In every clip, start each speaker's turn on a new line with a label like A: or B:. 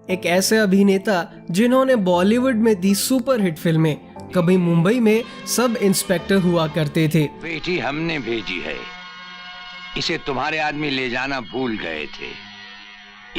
A: एक ऐसे अभिनेता जिन्होंने बॉलीवुड में दी सुपरहिट फिल्में, कभी मुंबई में सब इंस्पेक्टर हुआ करते थे।
B: बेटी हमने भेजी है, इसे तुम्हारे आदमी ले जाना भूल गए थे।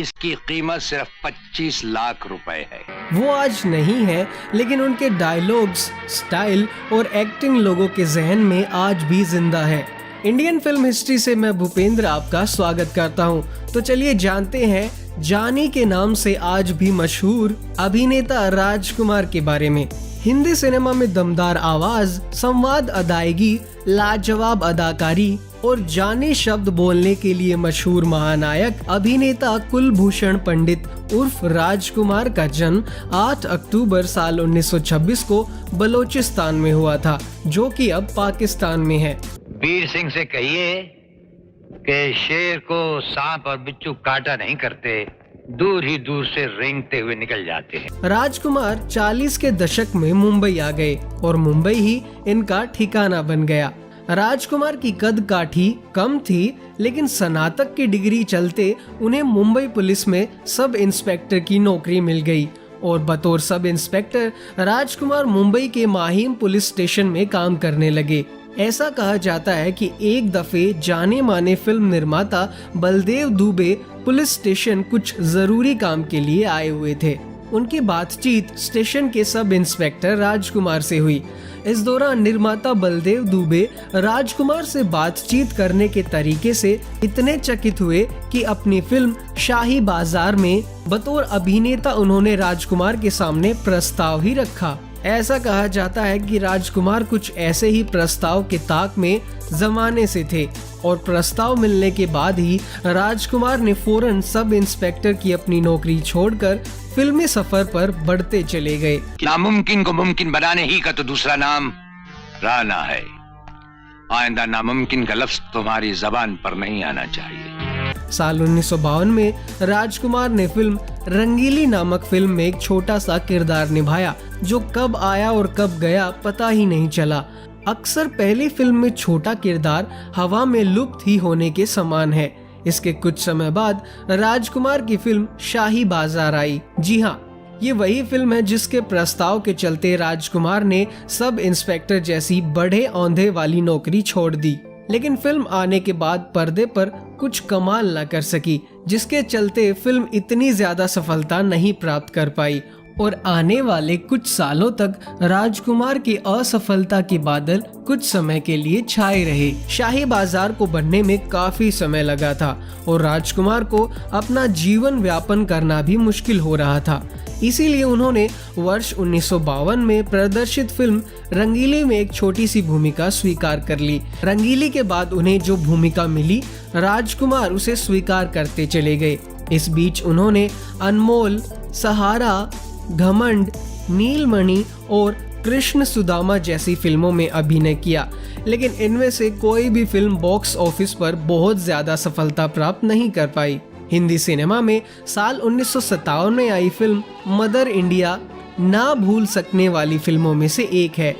B: इसकी कीमत सिर्फ 25 लाख रुपए है।
A: वो आज नहीं है, लेकिन उनके डायलॉग्स, स्टाइल और एक्टिंग लोगों के जहन में आज भी जिंदा है। इंडियन फिल्म हिस्ट्री से मैं भूपेंद्र आपका स्वागत करता हूं। तो चलिए जानते हैं जानी के नाम से आज भी मशहूर अभिनेता राजकुमार के बारे में। हिंदी सिनेमा में दमदार आवाज, संवाद अदायगी, लाजवाब अदाकारी और जानी शब्द बोलने के लिए मशहूर महानायक अभिनेता कुलभूषण पंडित उर्फ राजकुमार का जन्म 8 अक्टूबर साल 1926 को बलोचिस्तान में हुआ था, जो कि अब पाकिस्तान में है।
B: वीर सिंह से कहिए कि शेर को सांप और बिच्छू काटा नहीं करते, दूर ही दूर से रेंगते हुए निकल जाते हैं।
A: राजकुमार 40 के दशक में मुंबई आ गए और मुंबई ही इनका ठिकाना बन गया। राजकुमार की कद काठी कम थी, लेकिन स्नातक की डिग्री चलते उन्हें मुंबई पुलिस में सब इंस्पेक्टर की नौकरी मिल गई और बतौर सब इंस्पेक्टर राजकुमार मुंबई के माहिम पुलिस स्टेशन में काम करने लगे। ऐसा कहा जाता है कि एक दफे जाने माने फिल्म निर्माता बलदेव दुबे पुलिस स्टेशन कुछ जरूरी काम के लिए आए हुए थे। उनकी बातचीत स्टेशन के सब इंस्पेक्टर राजकुमार से हुई। इस दौरान निर्माता बलदेव दुबे राजकुमार से बातचीत करने के तरीके से इतने चकित हुए कि अपनी फिल्म शाही बाजार में बतौर अभिनेता उन्होंने राजकुमार के सामने प्रस्ताव ही रखा। ऐसा कहा जाता है कि राजकुमार कुछ ऐसे ही प्रस्ताव के ताक में जमाने से थे और प्रस्ताव मिलने के बाद ही राजकुमार ने फौरन सब इंस्पेक्टर की अपनी नौकरी छोड़कर फिल्मी सफर पर बढ़ते चले गए।
B: नामुमकिन को मुमकिन बनाने ही का तो दूसरा नाम राना है। आइंदा नामुमकिन का लफ्ज तुम्हारी जबान पर नहीं आना चाहिए।
A: साल 1952 में राजकुमार ने फिल्म रंगीली नामक फिल्म में एक छोटा सा किरदार निभाया, जो कब आया और कब गया पता ही नहीं चला। अक्सर पहली फिल्म में छोटा किरदार हवा में लुप्त ही होने के समान है। इसके कुछ समय बाद राजकुमार की फिल्म शाही बाजार आई। जी हाँ, ये वही फिल्म है जिसके प्रस्ताव के चलते राजकुमार ने सब इंस्पेक्टर जैसी बड़े औंधे वाली नौकरी छोड़ दी। लेकिन फिल्म आने के बाद पर्दे पर कुछ कमाल न कर सकी, जिसके चलते फिल्म इतनी ज्यादा सफलता नहीं प्राप्त कर पाई और आने वाले कुछ सालों तक राजकुमार की असफलता के बादल कुछ समय के लिए छाए रहे। शाही बाजार को बनने में काफी समय लगा था और राजकुमार को अपना जीवन व्यापन करना भी मुश्किल हो रहा था। इसीलिए उन्होंने वर्ष 1952 में प्रदर्शित फिल्म रंगीली में एक छोटी सी भूमिका स्वीकार कर ली। रंगीली के बाद उन्हें जो भूमिका मिली, राजकुमार उसे स्वीकार करते चले गए। इस बीच उन्होंने अनमोल, सहारा, घमंड, नीलमणि और कृष्ण सुदामा जैसी फिल्मों में अभिनय किया, लेकिन इनमें से कोई भी फिल्म बॉक्स ऑफिस पर बहुत ज्यादा सफलता प्राप्त नहीं कर पाई। हिंदी सिनेमा में साल 1957 में आई फिल्म मदर इंडिया ना भूल सकने वाली फिल्मों में से एक है।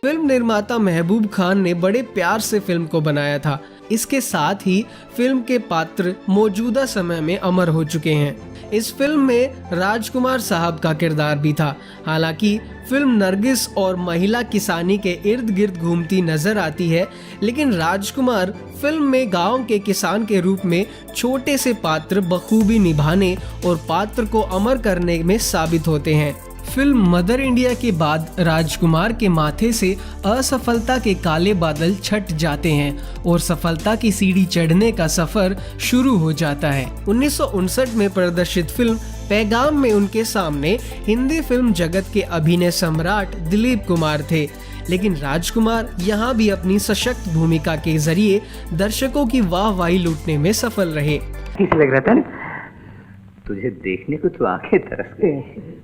A: फिल्म निर्माता महबूब खान ने बड़े प्यार से फिल्म को बनाया था। इसके साथ ही फिल्म के पात्र मौजूदा समय में अमर हो चुके हैं। इस फिल्म में राजकुमार साहब का किरदार भी था। हालांकि फिल्म नरगिस और महिला किसानी के इर्द गिर्द घूमती नजर आती है, लेकिन राजकुमार फिल्म में गांव के किसान के रूप में छोटे से पात्र बखूबी निभाने और पात्र को अमर करने में साबित होते हैं। फिल्म मदर इंडिया के बाद राजकुमार के माथे से असफलता के काले बादल छट जाते हैं और सफलता की सीढ़ी चढ़ने का सफर शुरू हो जाता है। 1959 में प्रदर्शित फिल्म पैगाम में उनके सामने हिंदी फिल्म जगत के अभिनय सम्राट दिलीप कुमार थे, लेकिन राजकुमार यहाँ भी अपनी सशक्त भूमिका के जरिए दर्शकों की वाहवाही लूटने में सफल रहे।
C: लग रहा था ना, तुझे देखने को तो आंखें तरस गई।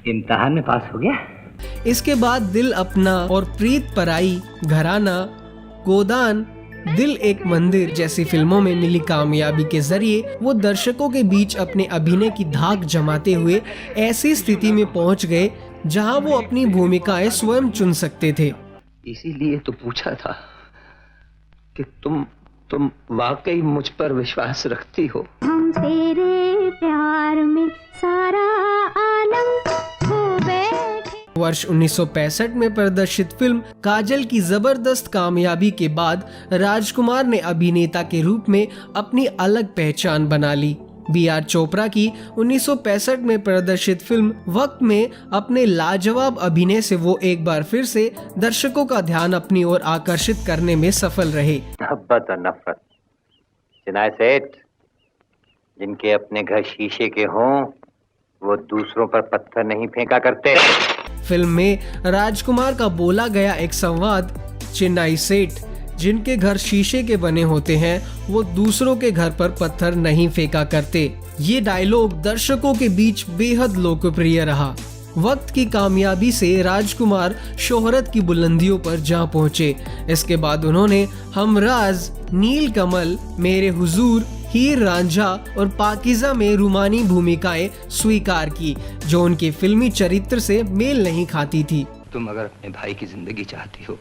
C: इम्तिहान में पास हो गया।
A: इसके बाद दिल अपना और प्रीत पराई, घराना, गोदान, दिल एक मंदिर जैसी फिल्मों में मिली कामयाबी के जरिए वो दर्शकों के बीच अपने अभिनय की धाक जमाते हुए ऐसी स्थिति में पहुंच गए जहां वो अपनी भूमिकाएं स्वयं चुन सकते थे।
C: इसीलिए तो पूछा था कि तुम वाकई मुझ पर विश्वास रखती हो।
D: हम तेरे प्यार में सारा आलम खो बैठे।
A: वर्ष 1965 में प्रदर्शित फिल्म काजल की जबरदस्त कामयाबी के बाद राजकुमार ने अभिनेता के रूप में अपनी अलग पहचान बना ली। B.R. चोपड़ा की 1965 में प्रदर्शित फिल्म वक्त में अपने लाजवाब अभिनय से वो एक बार फिर से दर्शकों का ध्यान अपनी ओर आकर्षित करने में सफल रहे।
C: मोहब्बत और नफरत, चिनाय सेठ, जिनके अपने घर शीशे के हों वो दूसरों पर पत्थर नहीं फेंका करते।
A: फिल्म में राजकुमार का बोला गया एक संवाद, चिन्नाई सेठ जिनके घर शीशे के बने होते हैं वो दूसरों के घर पर पत्थर नहीं फेंका करते, ये डायलॉग दर्शकों के बीच बेहद लोकप्रिय रहा। वक्त की कामयाबी से राजकुमार शोहरत की बुलंदियों पर जा पहुंचे। इसके बाद उन्होंने हमराज, नील कमल, मेरे हुजूर, हीर रांझा और पाकीज़ा में रूमानी भूमिकाएं स्वीकार की जो उनके फिल्मी चरित्र से मेल नहीं खाती थी।
C: तुम अगर अपने भाई की जिंदगी चाहती हो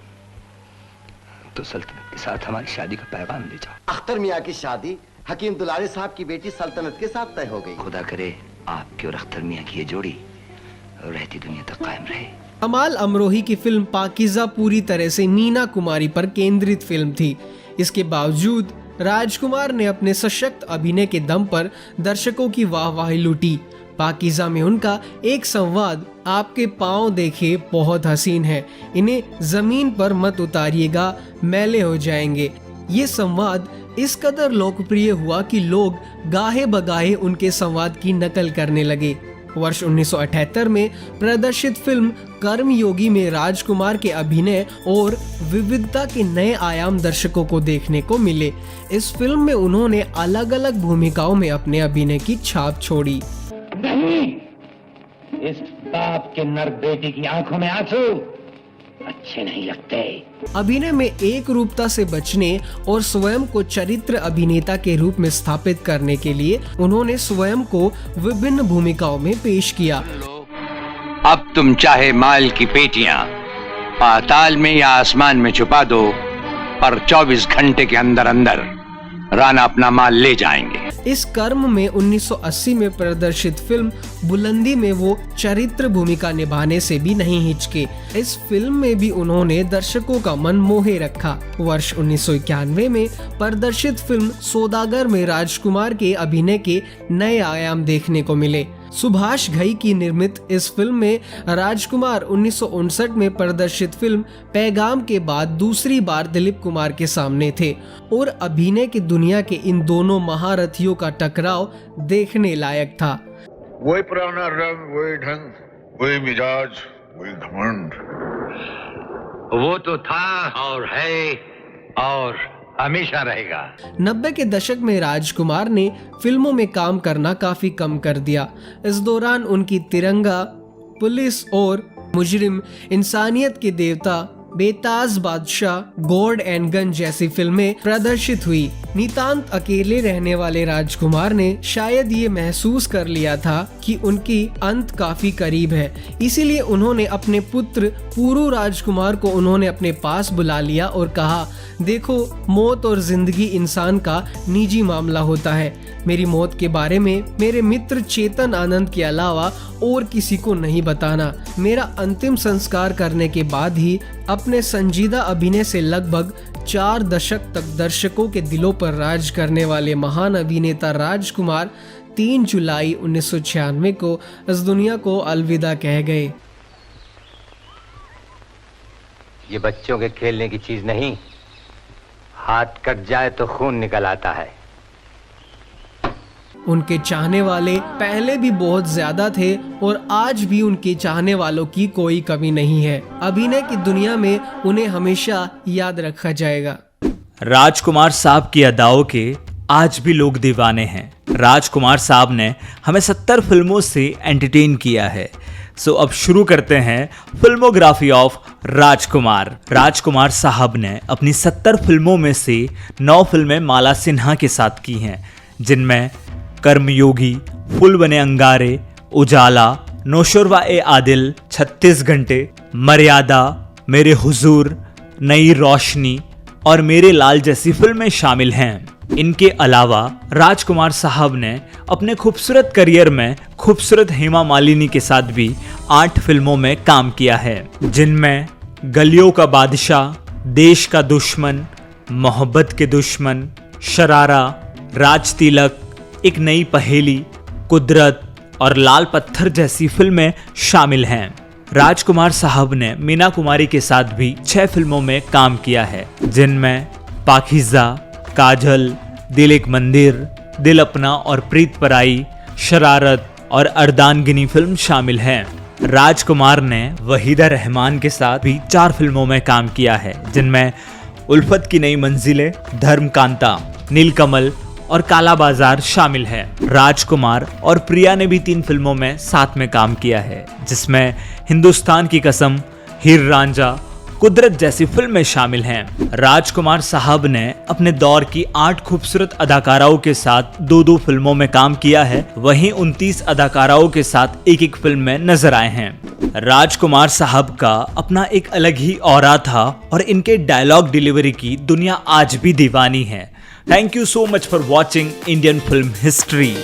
C: तो सल्तनत के साथ हमारी शादी का पैगाम ले जाओ।
E: अख्तर मियाँ की शादी हकीम दुलारी साहब की बेटी सल्तनत के साथ तय हो गई।
C: खुदा करे आपके और अख्तर मियाँ की ये जोड़ी रहती दुनिया तक कायम रहे।
A: कमाल अमरोही की फिल्म पाकीज़ा पूरी तरह से मीना कुमारी पर केंद्रित फिल्म थी। इसके बावजूद राजकुमार ने अपने सशक्त अभिनय के दम पर दर्शकों की वाहवाही लूटी। पाकीज़ा में उनका एक संवाद, आपके पाँव देखे बहुत हसीन है, इन्हें जमीन पर मत उतारिएगा, मैले हो जाएंगे। ये संवाद इस कदर लोकप्रिय हुआ कि लोग गाहे बगाहे उनके संवाद की नकल करने लगे। वर्ष 1978 में प्रदर्शित फिल्म कर्मयोगी में राजकुमार के अभिनय और विविधता के नए आयाम दर्शकों को देखने को मिले। इस फिल्म में उन्होंने अलग अलग भूमिकाओं में अपने अभिनय की छाप छोड़ी।
B: नहीं, इस बाप के नर बेटी की आंखों में आंसू अच्छे नहीं लगते।
A: अभिनय में एक रूपता से बचने और स्वयं को चरित्र अभिनेता के रूप में स्थापित करने के लिए उन्होंने स्वयं को विभिन्न भूमिकाओं में पेश किया।
B: अब तुम चाहे माल की पेटियां पाताल में या आसमान में छुपा दो, पर 24 घंटे के अंदर अंदर राणा अपना माल ले जाएंगे।
A: इस कर्म में 1980 में प्रदर्शित फिल्म बुलंदी में वो चरित्र भूमिका निभाने से भी नहीं हिचके। इस फिल्म में भी उन्होंने दर्शकों का मन मोहे रखा। वर्ष 1991 में प्रदर्शित फिल्म सौदागर में राजकुमार के अभिनय के नए आयाम देखने को मिले। सुभाष घई की निर्मित इस फिल्म में राजकुमार 1959 में प्रदर्शित फिल्म पैगाम के बाद दूसरी बार दिलीप कुमार के सामने थे और अभिनय की दुनिया के इन दोनों महारथियों का टकराव देखने लायक था।
F: वही पुराना रंग, वही ढंग, वही मिजाज, वही घमंड।
B: वो तो था और है और हमेशा रहेगा।
A: 90 के दशक में राजकुमार ने फिल्मों में काम करना काफी कम कर दिया। इस दौरान उनकी तिरंगा, पुलिस और मुजरिम, इंसानियत के देवता, बेताज बादशाह, गॉड एंड गन जैसी फिल्में प्रदर्शित हुई। नितांत अकेले रहने वाले राजकुमार ने शायद ये महसूस कर लिया था कि उनकी अंत काफी करीब है, इसीलिए उन्होंने अपने पुत्र पूरू राजकुमार को उन्होंने अपने पास बुला लिया और कहा, देखो, मौत और जिंदगी इंसान का निजी मामला होता है। मेरी मौत के बारे में मेरे मित्र चेतन आनंद के अलावा और किसी को नहीं बताना। मेरा अंतिम संस्कार करने के बाद ही अपने संजीदा अभिनय से लगभग 4 दशक तक दर्शकों के दिलों पर राज करने वाले महान अभिनेता राजकुमार 3 जुलाई 1996 को इस दुनिया को अलविदा कह गए।
C: ये बच्चों के खेलने की चीज नहीं, हाथ कट जाए तो खून निकल आता है।
A: उनके चाहने वाले पहले भी बहुत ज्यादा थे और आज भी उनके चाहने वालों की कोई कमी नहीं है। अभिनय की दुनिया में उन्हें हमेशा याद रखा जाएगा।
G: राजकुमार साहब की अदाओं के आज भी लोग दीवाने हैं। राजकुमार साहब ने हमें 70 फिल्मों से एंटरटेन किया है। सो अब शुरू करते हैं फिल्मोग्राफी ऑफ राजकुमार। राजकुमार साहब ने अपनी 70 फिल्मों में से 9 फिल्में माला सिन्हा के साथ की हैं, जिनमें कर्मयोगी, फूल बने अंगारे, उजाला, नौशरवा ए आदिल, 36 घंटे, मर्यादा, मेरे हुजूर, नई रोशनी और मेरे लाल जैसी फिल्में शामिल हैं। इनके अलावा राजकुमार साहब ने अपने खूबसूरत करियर में खूबसूरत हेमा मालिनी के साथ भी 8 फिल्मों में काम किया है, जिनमें गलियों का बादशाह, देश का दुश्मन, मोहब्बत के दुश्मन, शरारा, राज तिलक, एक नई पहेली, कुदरत और लाल पत्थर जैसी फिल्में शामिल हैं। राजकुमार साहब ने मीना कुमारी के साथ भी 6 फिल्मों में काम किया है, जिनमें पाकीज़ा, काजल, दिल एक मंदिर, दिल अपना और प्रीत पराई, शरारत और अर्दानगिनी फिल्म शामिल हैं। राजकुमार ने वहीदा रहमान के साथ भी 4 फिल्मों में काम किया है, जिनमें उल्फत की नई मंजिलें, धर्मकांता, नीलकमल और काला बाजार शामिल है। राजकुमार और प्रिया ने भी 3 फिल्मों में साथ में काम किया है, जिसमें हिंदुस्तान की कसम, हीर रांझा, कुदरत जैसी फिल्में शामिल हैं। राजकुमार साहब ने अपने दौर की 8 खूबसूरत अदाकाराओं के साथ 2-2 फिल्मों में काम किया है, वहीं 29 अदाकाराओं के साथ एक फिल्म में नजर आए हैं। राजकुमार साहब का अपना एक अलग ही ऑरा था और इनके डायलॉग डिलीवरी की दुनिया आज भी दीवानी है। Thank you so much for watching Indian film history.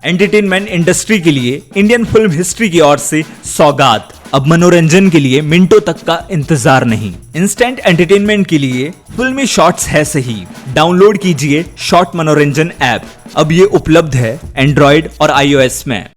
G: Entertainment industry के लिए इंडियन फिल्म हिस्ट्री की ओर से सौगात। अब मनोरंजन के लिए मिनटों तक का इंतजार नहीं, इंस्टेंट एंटरटेनमेंट के लिए फिल्मी शॉर्ट्स है सही। डाउनलोड कीजिए शॉर्ट मनोरंजन ऐप। अब ये उपलब्ध है एंड्रॉइड और iOS में।